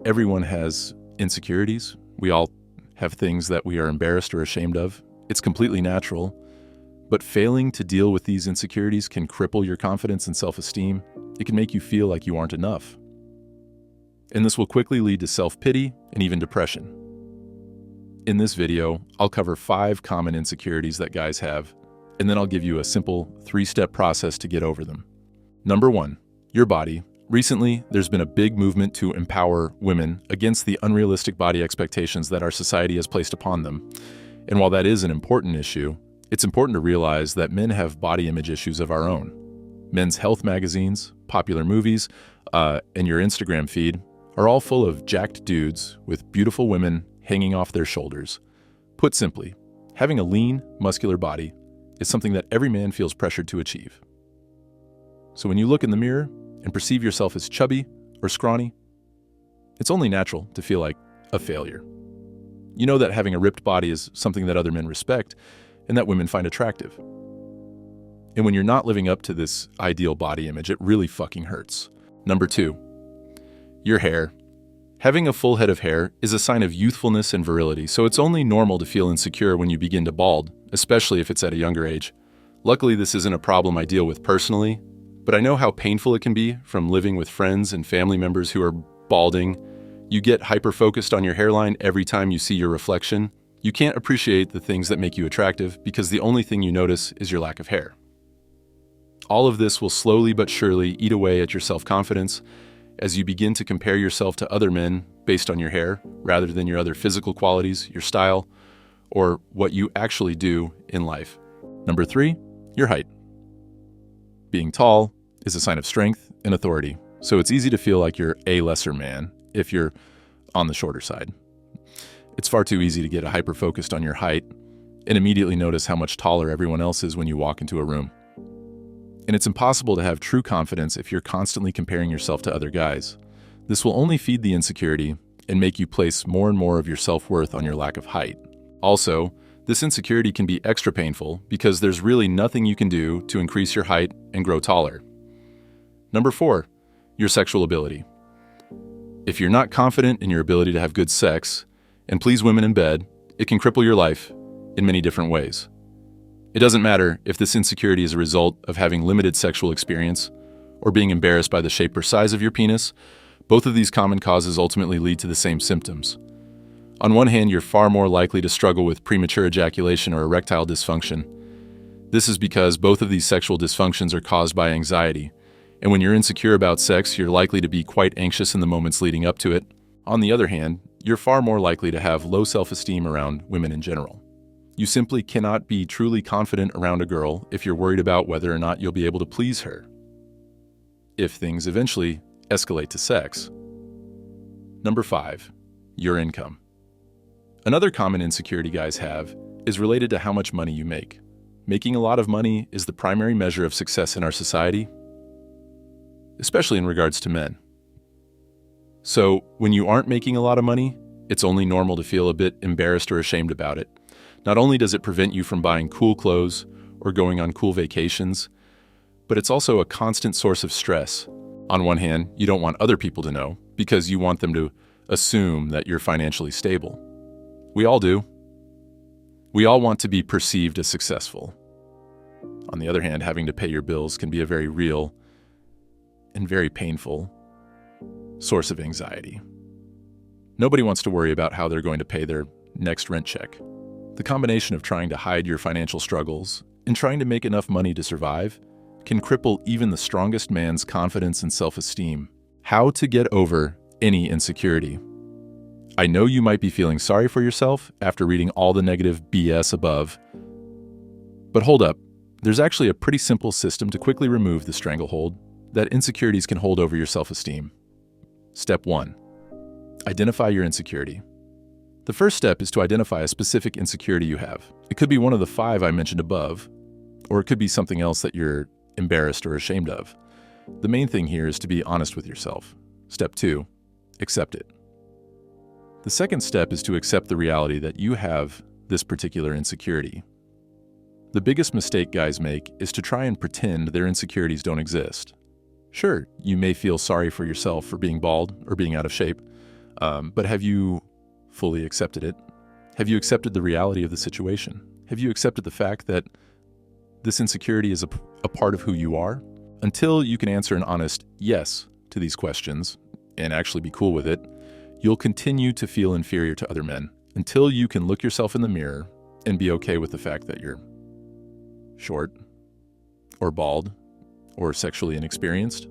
Everyone has insecurities. We all have things that we are embarrassed or ashamed of. It's completely natural. But failing to deal with these insecurities can cripple your confidence and self-esteem. It can make you feel like you aren't enough. And this will quickly lead to self-pity and even depression. In this video, I'll cover 5 common insecurities that guys have, and then I'll give you a simple 3-step process to get over them. Number 1, your body. Recently, there's been a big movement to empower women against the unrealistic body expectations that our society has placed upon them. And while that is an important issue, it's important to realize that men have body image issues of our own. Men's health magazines, popular movies, and your Instagram feed are all full of jacked dudes with beautiful women hanging off their shoulders. Put simply, having a lean, muscular body is something that every man feels pressured to achieve. So when you look in the mirror and perceive yourself as chubby or scrawny, it's only natural to feel like a failure. You know that having a ripped body is something that other men respect and that women find attractive. And when you're not living up to this ideal body image, it really fucking hurts. Number 2, your hair. Having a full head of hair is a sign of youthfulness and virility, so it's only normal to feel insecure when you begin to bald, especially if it's at a younger age. Luckily, this isn't a problem I deal with personally, but I know how painful it can be from living with friends and family members who are balding. You get hyper-focused on your hairline every time you see your reflection. You can't appreciate the things that make you attractive because the only thing you notice is your lack of hair. All of this will slowly but surely eat away at your self-confidence as you begin to compare yourself to other men based on your hair rather than your other physical qualities, your style, or what you actually do in life. Number 3, your height. Being tall is a sign of strength and authority, so it's easy to feel like you're a lesser man if you're on the shorter side. It's far too easy to get hyper-focused on your height and immediately notice how much taller everyone else is when you walk into a room. And it's impossible to have true confidence if you're constantly comparing yourself to other guys. This will only feed the insecurity and make you place more and more of your self-worth on your lack of height. Also, this insecurity can be extra painful because there's really nothing you can do to increase your height and grow taller. Number 4, your sexual ability. If you're not confident in your ability to have good sex and please women in bed, it can cripple your life in many different ways. It doesn't matter if this insecurity is a result of having limited sexual experience or being embarrassed by the shape or size of your penis. Both of these common causes ultimately lead to the same symptoms. On one hand, you're far more likely to struggle with premature ejaculation or erectile dysfunction. This is because both of these sexual dysfunctions are caused by anxiety, and when you're insecure about sex, you're likely to be quite anxious in the moments leading up to it. On the other hand, you're far more likely to have low self-esteem around women in general. You simply cannot be truly confident around a girl if you're worried about whether or not you'll be able to please her, if things eventually escalate to sex. Number 5, your income. Another common insecurity guys have is related to how much money you make. Making a lot of money is the primary measure of success in our society, especially in regards to men. So when you aren't making a lot of money, it's only normal to feel a bit embarrassed or ashamed about it. Not only does it prevent you from buying cool clothes or going on cool vacations, but it's also a constant source of stress. On one hand, you don't want other people to know because you want them to assume that you're financially stable. We all do. We all want to be perceived as successful. On the other hand, having to pay your bills can be a very real and very painful source of anxiety. Nobody wants to worry about how they're going to pay their next rent check. The combination of trying to hide your financial struggles and trying to make enough money to survive can cripple even the strongest man's confidence and self-esteem. How to get over any insecurity. I know you might be feeling sorry for yourself after reading all the negative BS above, but hold up, there's actually a pretty simple system to quickly remove the stranglehold that insecurities can hold over your self-esteem. Step 1. Identify your insecurity. The first step is to identify a specific insecurity you have. It could be one of the 5 I mentioned above, or it could be something else that you're embarrassed or ashamed of. The main thing here is to be honest with yourself. Step 2. Accept it. The second step is to accept the reality that you have this particular insecurity. The biggest mistake guys make is to try and pretend their insecurities don't exist. Sure, you may feel sorry for yourself for being bald or being out of shape, But have you fully accepted it? Have you accepted the reality of the situation? Have you accepted the fact that this insecurity is a part of who you are? Until you can answer an honest yes to these questions and actually be cool with it, you'll continue to feel inferior to other men until you can look yourself in the mirror and be okay with the fact that you're short or bald or sexually inexperienced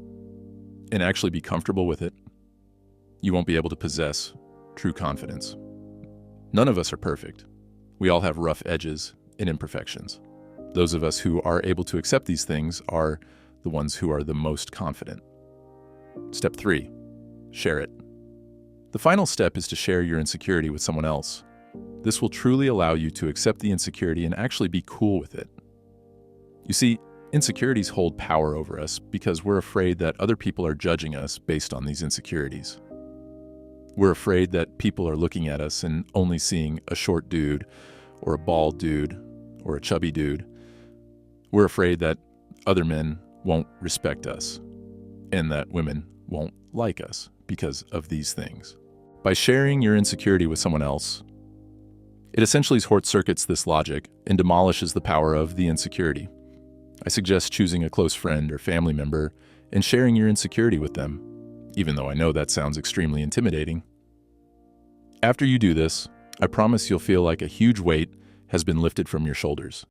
and actually be comfortable with it. You won't be able to possess true confidence. None of us are perfect. We all have rough edges and imperfections. Those of us who are able to accept these things are the ones who are the most confident. Step 3, share it. The final step is to share your insecurity with someone else. This will truly allow you to accept the insecurity and actually be cool with it. You see, insecurities hold power over us because we're afraid that other people are judging us based on these insecurities. We're afraid that people are looking at us and only seeing a short dude or a bald dude or a chubby dude. We're afraid that other men won't respect us and that women won't like us because of these things. By sharing your insecurity with someone else, it essentially short-circuits this logic and demolishes the power of the insecurity. I suggest choosing a close friend or family member and sharing your insecurity with them, even though I know that sounds extremely intimidating. After you do this, I promise you'll feel like a huge weight has been lifted from your shoulders.